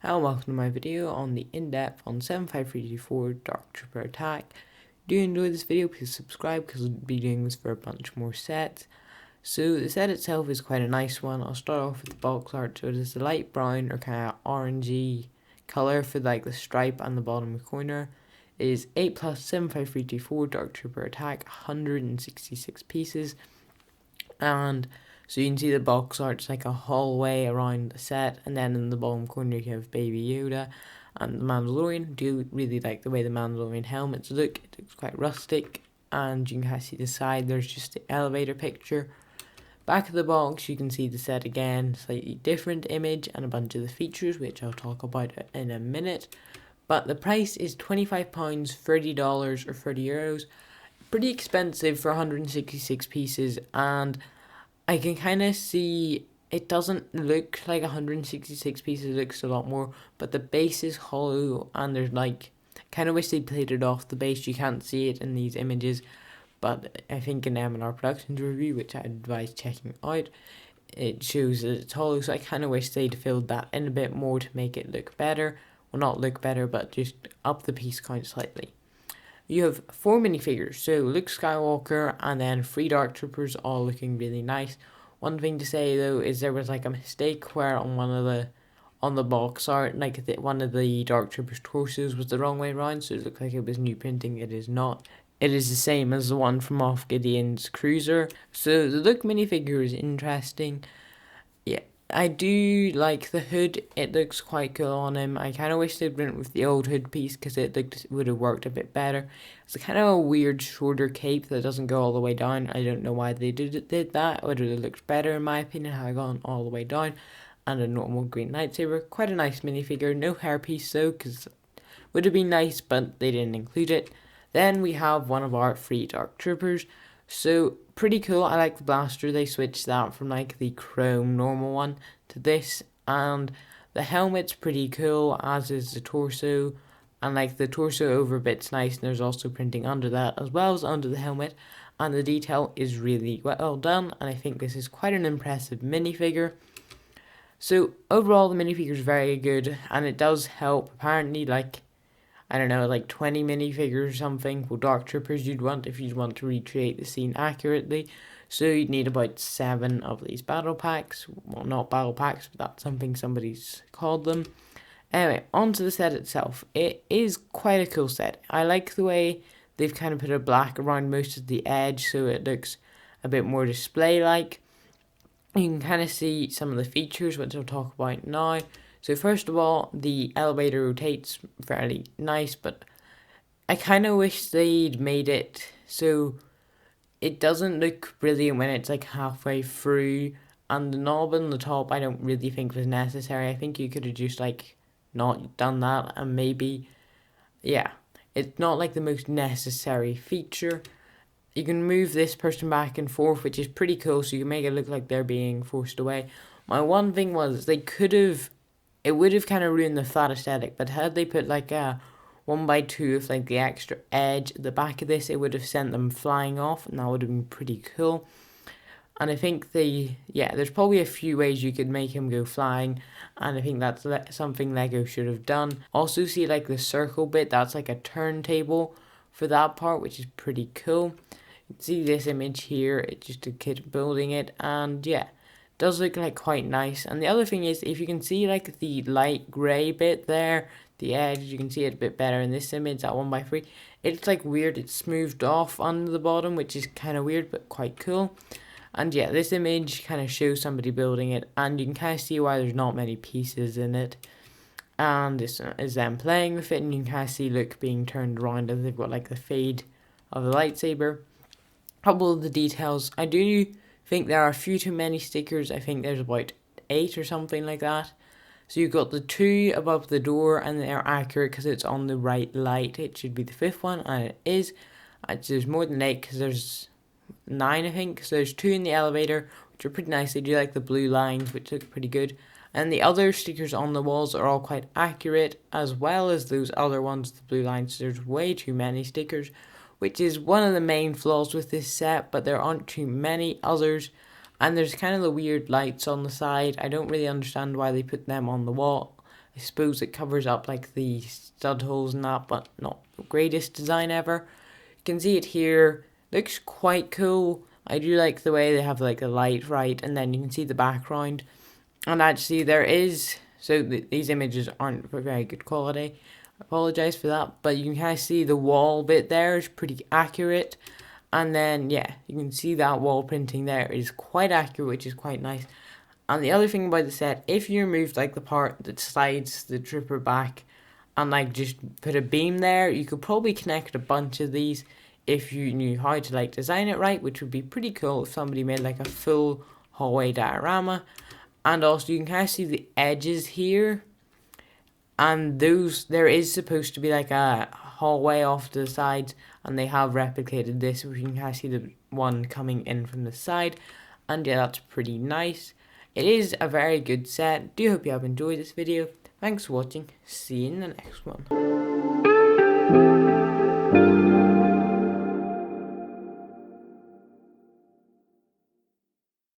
Hello and welcome to my video on the in-depth on 75324 Dark Trooper attack. Do you enjoy this video? Please subscribe because I'll be doing this for a bunch more sets. So the set itself is quite a nice one. I'll start off with the box art. So it is a light brown or kind of orangey colour for like the stripe and the bottom corner. It is 8 plus 75324 Dark Trooper attack, 166 pieces. And so you can see the box art's like a hallway around the set, and then in the bottom corner you have Baby Yoda and the Mandalorian. I do really like the way the Mandalorian helmets look. It looks quite rustic, and you can kind of see the side, there's just the elevator picture. Back of the box you can see the set again, slightly different image and a bunch of the features which I'll talk about in a minute. But the price is £25, $30 or €30. Pretty expensive for 166 pieces, and I can kind of see it doesn't look like 166 pieces, it looks a lot more, but the base is hollow and there's like, kind of wish they plated off the base. You can't see it in these images, but I think in M&R Productions review, which I advise checking out, it shows that it's hollow, so I kind of wish they'd filled that in a bit more to make it look better. Well, not look better, but just up the piece count slightly. You have 4 minifigures, so Luke Skywalker and then 3 Dark Troopers, all looking really nice. One thing to say though is there was like a mistake where on the box art, like one of the Dark Troopers torsos was the wrong way around, so it looked like it was new printing. It is not. It is the same as the one from Moff Gideon's cruiser. So the Luke minifigure is interesting. Yeah, I do like the hood. It looks quite cool on him. I kind of wish they'd went with the old hood piece because it would have worked a bit better. It's kind of a weird shorter cape that doesn't go all the way down. I don't know why they did that. It would have looked better in my opinion had it gone all the way down. And a normal green lightsaber. Quite a nice minifigure. No hairpiece though, because it would have been nice, but they didn't include it. Then we have one of our 3 Dark Troopers. So pretty cool. I like the blaster. They switched that from like the chrome normal one to this, and the helmet's pretty cool, as is the torso, and like the torso over bit's nice, and there's also printing under that as well as under the helmet, and the detail is really well done, and I think this is quite an impressive minifigure. So overall the minifigure is very good, and it does help. Apparently, like, I don't know, like 20 minifigures or something. Well, Dark Troopers you'd want if you'd want to recreate the scene accurately. So you'd need about 7 of these battle packs. Well, not battle packs, but that's something somebody's called them. Anyway, onto the set itself. It is quite a cool set. I like the way they've kind of put a black around most of the edge, so it looks a bit more display-like. You can kind of see some of the features, which I'll talk about now. So first of all, the elevator rotates fairly nice, but I kind of wish they'd made it so it doesn't look brilliant when it's like halfway through, and the knob on the top I don't really think was necessary. I think you could have just like not done that, and maybe, yeah, it's not like the most necessary feature. You can move this person back and forth, which is pretty cool, so you can make it look like they're being forced away. My one thing was they could have, it would have kind of ruined the flat aesthetic, but had they put like a 1x2 of like the extra edge at the back of this, it would have sent them flying off, and that would have been pretty cool. And I think there's probably a few ways you could make him go flying, and I think that's something Lego should have done. Also see like the circle bit, that's like a turntable for that part, which is pretty cool. You can see this image here, it's just a kid building it, and yeah, does look like quite nice. And the other thing is, if you can see like the light grey bit there, the edge, you can see it a bit better in this image, that 1x3. It's like weird, it's smoothed off under the bottom, which is kind of weird but quite cool. And yeah, this image kind of shows somebody building it, and you can kind of see why there's not many pieces in it. And this is them playing with it, and you can kind of see Luke being turned around, and they've got like the fade of the lightsaber. A couple of the details, I do think there are a few too many stickers. I think there's about 8 or something like that. So you've got the 2 above the door, and they're accurate because it's on the right light. It should be the 5th one, and it is. There's more than 8 because there's 9, I think. So there's 2 in the elevator, which are pretty nice. They do like the blue lines, which look pretty good. And the other stickers on the walls are all quite accurate, as well as those other ones, the blue lines. There's way too many stickers, which is one of the main flaws with this set, but there aren't too many others. And there's kind of the weird lights on the side. I don't really understand why they put them on the wall. I suppose it covers up like the stud holes and that, but not the greatest design ever. You can see it here. Looks quite cool. I do like the way they have like the light right, and then you can see the background. And actually there is, so these images aren't very good quality. I apologize for that, but you can kind of see the wall bit there is pretty accurate. And then, yeah, you can see that wall printing there is quite accurate, which is quite nice. And the other thing about the set, if you remove like the part that slides the trooper back and like just put a beam there, you could probably connect a bunch of these if you knew how to like design it right, which would be pretty cool if somebody made like a full hallway diorama. And also you can kind of see the edges here, and those, there is supposed to be like a hallway off to the sides, and they have replicated this, where you can kind of see the one coming in from the side. And yeah, that's pretty nice. It is a very good set. Do hope you have enjoyed this video. Thanks for watching. See you in the next one.